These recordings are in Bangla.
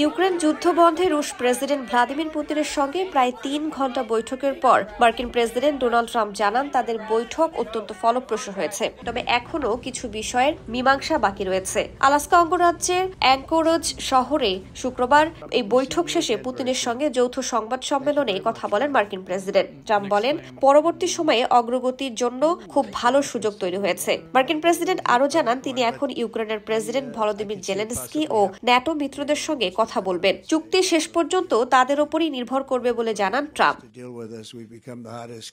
ইউক্রেন যুদ্ধ বন্ধে রুশ প্রেসিডেন্ট ভ্লাদিমির পুতিনের সঙ্গে প্রায় ৩ ঘণ্টা বৈঠকের পর মার্কিন প্রেসিডেন্ট ডোনাল্ড ট্রাম্প জানান তাদের বৈঠক অত্যন্ত ফলপ্রসূ হয়েছে, তবে এখনও কিছু বিষয়ের মীমাংসা বাকি রয়েছে। আলাস্কা অঙ্গরাজ্যের অ্যাঙ্কোরেজ শহরে শুক্রবার এই বৈঠক শেষে পুতিনের সঙ্গে যৌথ সংবাদ সম্মেলনে কথা বলেন মার্কিন প্রেসিডেন্ট। ট্রাম্প বলেন, পরবর্তী সময়ে অগ্রগতির জন্য খুব ভালো সুযোগ তৈরি হয়েছে। মার্কিন প্রেসিডেন্ট আরও জানান তিনি এখন ইউক্রেনের প্রেসিডেন্ট ভলোদিমির জেলেনস্কি ও ন্যাটো মিত্রদের সঙ্গে কথা বলবেন। চুক্তি শেষ পর্যন্ত তাদের ওপরই নির্ভর করবে বলে জানান ট্রাম্প।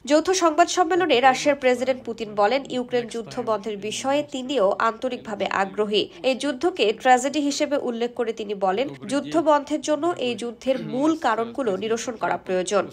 যৌথ সংবাদ সম্মেলনে রাশিয়ার প্রেসিডেন্ট পুতিন বলেন, ইউক্রেন যুদ্ধ বন্ধের বিষয়ে তিনিও আন্তরিকভাবে আগ্রহী। এই যুদ্ধকে ট্র্যাজেডি হিসেবে উল্লেখ করে তিনি বলেন, যুদ্ধ বন্ধের জন্য এই যুদ্ধের মূল কারণগুলো নিরসন করা প্রয়োজন।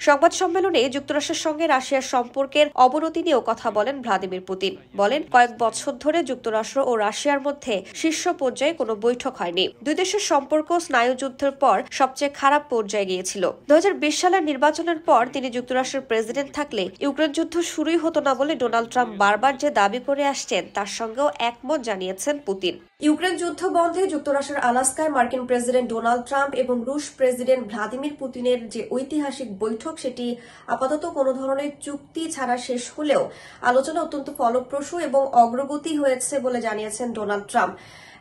সংবাদ সম্মেলনে যুক্তরাষ্ট্রের সঙ্গে রাশিয়ার সম্পর্কের অবনতি নিয়েও কথা বলেন ভ্লাদিমির পুতিন। বলেন, কয়েক বছর ধরে যুক্তরাষ্ট্র ও রাশিয়ার মধ্যে শীর্ষ পর্যায়ে কোনো বৈঠক হয়নি। দুই দেশের সম্পর্ক স্নায়ুযুদ্ধের পর সবচেয়ে খারাপ পর্যায়ে গিয়েছিল। 2020 সালের নির্বাচনের পর তিনি যুক্তরাষ্ট্রের প্রেসিডেন্ট থাকলে ইউক্রেন যুদ্ধ শুরুই হতো না বলে ডোনাল্ড ট্রাম্প বারবার যে দাবি করে আসছেন তার সঙ্গেও একমত জানিয়েছেন পুতিন। ইউক্রেন যুদ্ধ বন্ধে যুক্তরাষ্ট্রের আলাস্কায় মার্কিন প্রেসিডেন্ট ডোনাল্ড ট্রাম্প এবং রুশ প্রেসিডেন্ট ভ্লাদিমির পুতিনের যে ঐতিহাসিক বৈঠক, সেটি আপাতত কোনো ধরনের চুক্তি ছাড়া শেষ হলেও আলোচনা অত্যন্ত ফলপ্রসূ এবং অগ্রগতি হয়েছে বলে জানিয়েছেন ডোনাল্ড ট্রাম্প।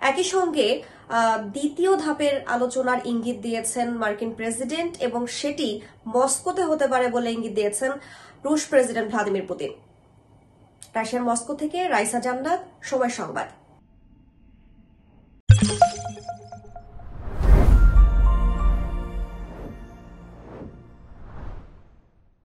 একই সঙ্গে দ্বিতীয় ধাপের আলোচনার ইঙ্গিত দিয়েছেন মার্কিন প্রেসিডেন্ট এবং সেটি মস্কোতে হতে পারে বলে ইঙ্গিত দিয়েছেন রুশ প্রেসিডেন্ট ভ্লাদিমির পুতিন। রাশিয়ার মস্কো থেকে রাইসা জান্নাত, সময় সংবাদ।